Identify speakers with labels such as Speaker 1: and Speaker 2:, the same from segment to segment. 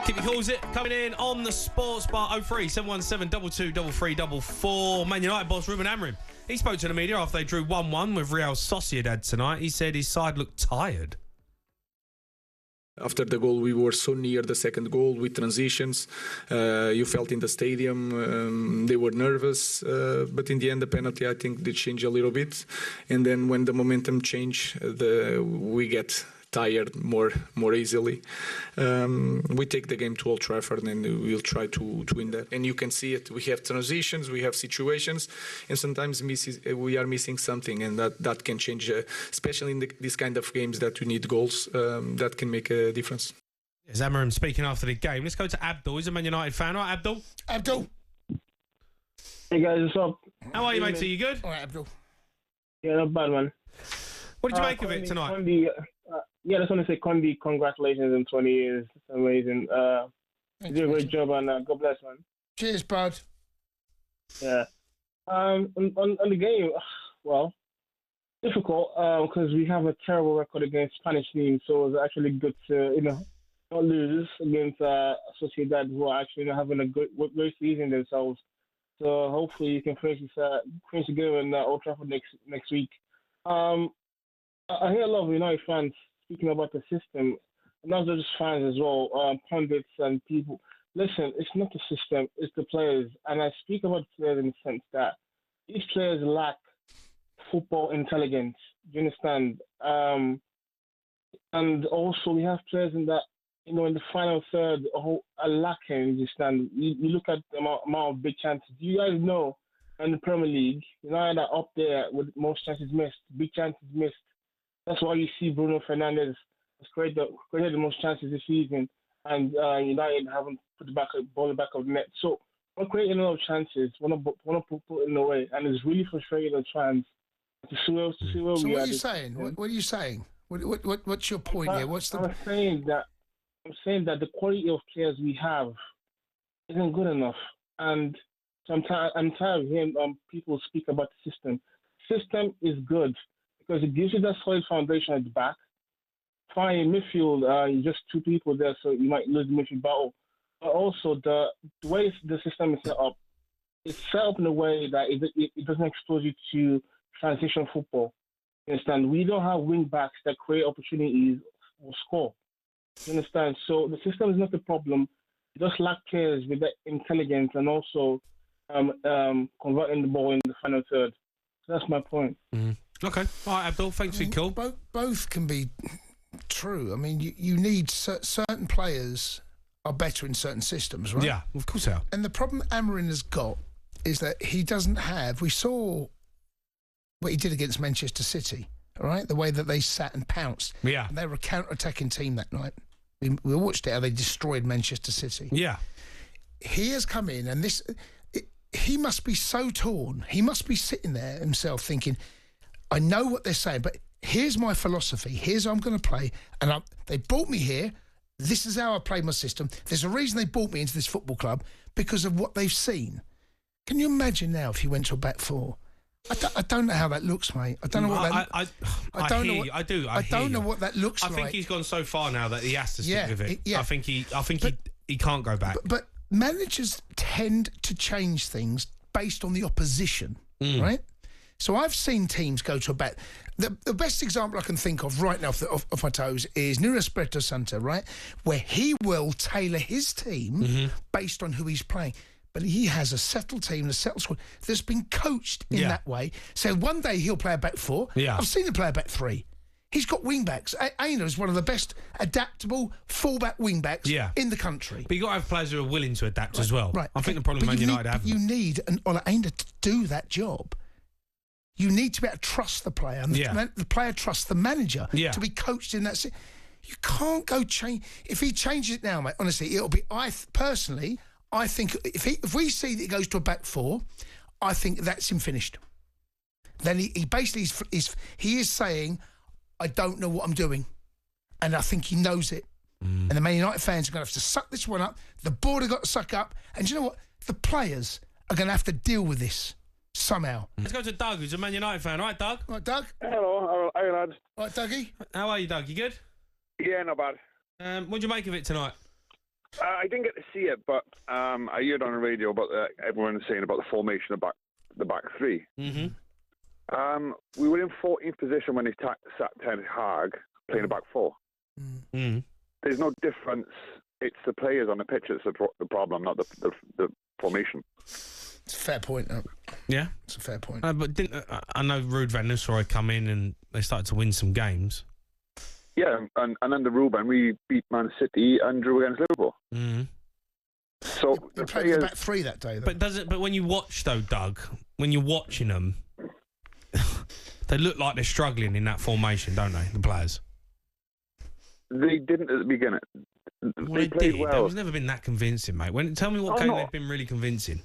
Speaker 1: Keep your calls coming in on the sports bar 03717 223344. Man United boss Ruben Amorim. He spoke to the media after they drew 1-1 with Real Sociedad tonight. He said his side looked tired.
Speaker 2: After the goal, we were so near the second goal with transitions. You felt in the stadium, they were nervous. But in the end, the penalty, I think, did change a little bit. And then when the momentum changed, we get tired more easily. We take the game to Old Trafford and we'll try to win that. And you can see it. We have transitions, we have situations, and sometimes we are missing something, and that can change, especially in these kind of games that you need goals, that can make a difference.
Speaker 1: There's Amorim speaking after the game. Let's go to Abdul. He's a Man United fan. All right, Abdul?
Speaker 3: Abdul.
Speaker 4: Hey guys, what's up?
Speaker 1: How are you, mate? Are you good?
Speaker 3: All right, Abdul.
Speaker 4: Yeah, not bad, man.
Speaker 1: What did you make of it tonight?
Speaker 4: Cundy, I just want to say, Cundy, congratulations on 20 years. It's amazing. You did a great job, and God bless, man.
Speaker 3: Cheers, bud.
Speaker 4: Yeah. On the game, well, difficult because we have a terrible record against Spanish teams, so it was actually good to, not lose against Sociedad, who are actually having a great season themselves. So hopefully you can finish the game in Old Trafford next week. I hear a lot of United fans speaking about the system, and not just fans as well, pundits and people. Listen, it's not the system, it's the players. And I speak about players in the sense that these players lack football intelligence. Do you understand? And also we have players in that, in the final third who are lacking. You understand? You look at the amount of big chances. Do you guys know in the Premier League, United are up there with most chances missed, big chances missed. That's why you see Bruno Fernandes has created the most chances this season, and United haven't put the ball in the back of the net. So we're creating a lot of chances, want to put it in the way, and it's really frustrating the fans to see where
Speaker 3: so
Speaker 4: we are.
Speaker 3: So what are you saying? What are you saying? What's your point here?
Speaker 4: I'm saying that the quality of players we have isn't good enough, and so I'm tired of hearing people speak about the system. System is good because it gives you that solid foundation at the back. Fine, in midfield, just two people there, so you might lose the midfield battle. But also the way the system is set up, it's set up in a way that it doesn't expose you to transition football. You understand? We don't have wing backs that create opportunities or score. You understand? So the system is not the problem. It just lack players with that intelligence and also converting the ball in the final third. So that's my point.
Speaker 1: Mm. Okay. All right, Abdul, thanks for your call.
Speaker 3: Both can be true. I mean, you need certain players are better in certain systems, right?
Speaker 1: Yeah, of course they are.
Speaker 3: And the problem Amorim has got is that he doesn't have... We saw what he did against Manchester City, all right? The way that they sat and pounced.
Speaker 1: Yeah.
Speaker 3: And they were a counter-attacking team that night. We watched it, how they destroyed Manchester City.
Speaker 1: Yeah.
Speaker 3: He has come in and he must be so torn. He must be sitting there himself thinking, I know what they're saying, but here's my philosophy. Here's how I'm going to play. And they brought me here. This is how I play my system. There's a reason they brought me into this football club, because of what they've seen. Can you imagine now if he went to a back four? I don't know how that looks, mate. I don't know what that. I don't know. I do. I don't know what that looks like.
Speaker 1: I think he's gone so far now that he has to stick with it.
Speaker 3: Yeah.
Speaker 1: I think he can't go back.
Speaker 3: But managers tend to change things based on the opposition, right? So I've seen teams go to a back. The best example I can think of right now off my toes is Nuno Espirito Santo, right? Where he will tailor his team based on who he's playing. But he has a settled team, a settled squad that's been coached in that way. So one day he'll play a back four.
Speaker 1: Yeah.
Speaker 3: I've seen him play a back three. He's got wing backs. Aina is one of the best adaptable fullback wing backs in the country.
Speaker 1: But you've got to have players who are willing to adapt as well.
Speaker 3: Right.
Speaker 1: I think the problem Man United have.
Speaker 3: You need an Aina to do that job. You need to be able to trust the player, and the player trusts the manager to be coached in that. You can't go change. If he changes it now, mate, honestly, it'll be. I think if we see that he goes to a back four, I think that's him finished. Then he basically is saying, I don't know what I'm doing, and I think he knows it. And the Man United fans are going to have to suck this one up. The board have got to suck up, and you know what? The players are going to have to deal with this somehow.
Speaker 1: Let's go to Doug, who's a Man United fan. All right, Doug?
Speaker 3: All right, Doug?
Speaker 5: Hello, hi, lads.
Speaker 3: All right, Dougie?
Speaker 1: How are you, Doug? You good?
Speaker 5: Yeah, not bad.
Speaker 1: What do you make of it tonight?
Speaker 5: I didn't get to see it, but I heard on the radio about everyone saying about the formation of the back three.
Speaker 1: Mm-hmm.
Speaker 5: We were in 14th position when he sat Ten Hag playing a back four.
Speaker 1: Mm.
Speaker 5: There's no difference. It's the players on the pitch that's the problem, not the formation.
Speaker 3: It's a fair point.
Speaker 1: Yeah,
Speaker 3: it's a fair point.
Speaker 1: But I know Ruud van Nistelrooy come in and they started to win some games.
Speaker 5: Yeah, and under Ruben, we beat Man City and drew against Liverpool.
Speaker 1: Mm.
Speaker 3: So they played the back three that day, though.
Speaker 1: But when you watch though, Doug, when you're watching them, they look like they're struggling in that formation, don't they? The players.
Speaker 5: They didn't at the beginning.
Speaker 1: Well,
Speaker 5: they played
Speaker 1: did.
Speaker 5: well.
Speaker 1: They've never been that convincing, mate. Tell me what game they've been really convincing.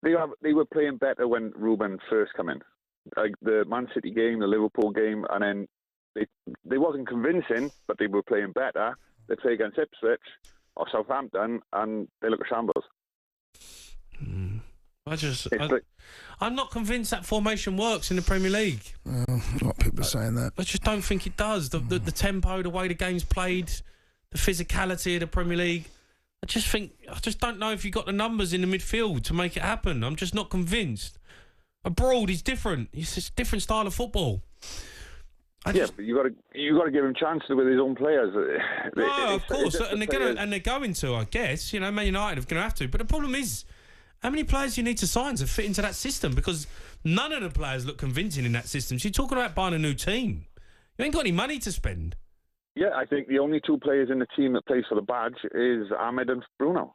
Speaker 5: They were playing better when Ruben first came in. Like the Man City game, the Liverpool game, and then they wasn't convincing, but they were playing better. They play against Ipswich or Southampton, and they look at shambles.
Speaker 1: I'm not convinced that formation works in the Premier League.
Speaker 3: A lot of people are saying that.
Speaker 1: I just don't think it does. The tempo, the way the game's played, the physicality of the Premier League. I just don't know if you got the numbers in the midfield to make it happen. I'm just not convinced. Abroad is different. It's just a different style of football.
Speaker 5: But you got to give him chances with his own players.
Speaker 1: No, of course, and they're going to. I guess Man United are going to have to. But the problem is, how many players you need to sign to fit into that system? Because none of the players look convincing in that system. So you're talking about buying a new team. You ain't got any money to spend.
Speaker 5: Yeah, I think the only two players in the team that plays for the badge is Ahmed and Bruno.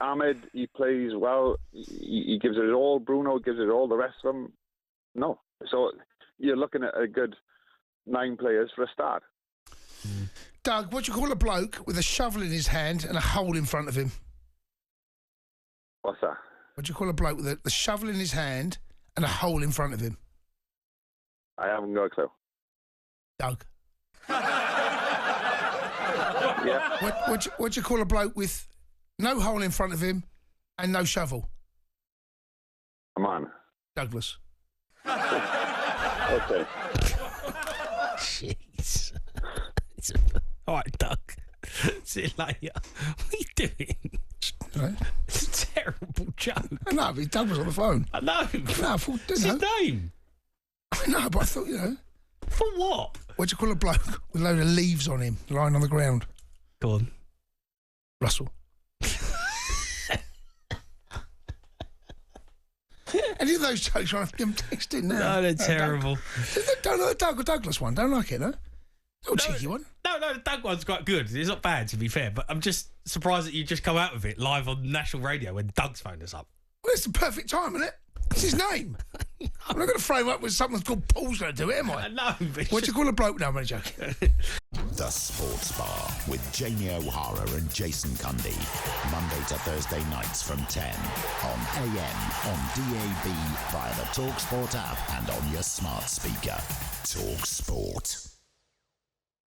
Speaker 5: Ahmed, he plays well. He gives it all. Bruno gives it all. The rest of them, no. So you're looking at a good 9 players for a start.
Speaker 3: Doug, what do you call a bloke with a shovel in his hand and a hole in front of him?
Speaker 5: What's that?
Speaker 3: What do you call a bloke with a shovel in his hand and a hole in front of him?
Speaker 5: I haven't got a clue.
Speaker 3: Doug.
Speaker 5: Yeah.
Speaker 3: What do you call a bloke with no hole in front of him and no shovel?
Speaker 5: A man.
Speaker 3: Douglas.
Speaker 5: Okay.
Speaker 1: Jeez. All right, Doug. See you later. What are you doing?
Speaker 3: Right.
Speaker 1: It's a terrible joke.
Speaker 3: No, but Doug was on the phone.
Speaker 1: I know.
Speaker 3: No, I thought,
Speaker 1: What's his name?
Speaker 3: I know, but I thought,
Speaker 1: For what?
Speaker 3: What do you call a bloke with a load of leaves on him lying on the ground?
Speaker 1: Go on.
Speaker 3: Russell. Any of those jokes, I'm texting now.
Speaker 1: No, they're terrible.
Speaker 3: Don't like the Doug or Douglas one. Don't like it, no? Little cheeky one.
Speaker 1: No, the Doug one's quite good. It's not bad, to be fair, but I'm just surprised that you just come out of it live on national radio when Doug's phoned us up.
Speaker 3: Well, it's the perfect time, isn't it? It's his name. I'm not going to frame up with someone called Paul's going to do it, am I?
Speaker 1: No, but
Speaker 3: what do you call a bloke? No, I'm only joking.
Speaker 6: The Sports Bar with Jamie O'Hara and Jason Cundy. Monday to Thursday nights from 10 on AM, on DAB, via the talkSPORT app and on your smart speaker. talkSPORT.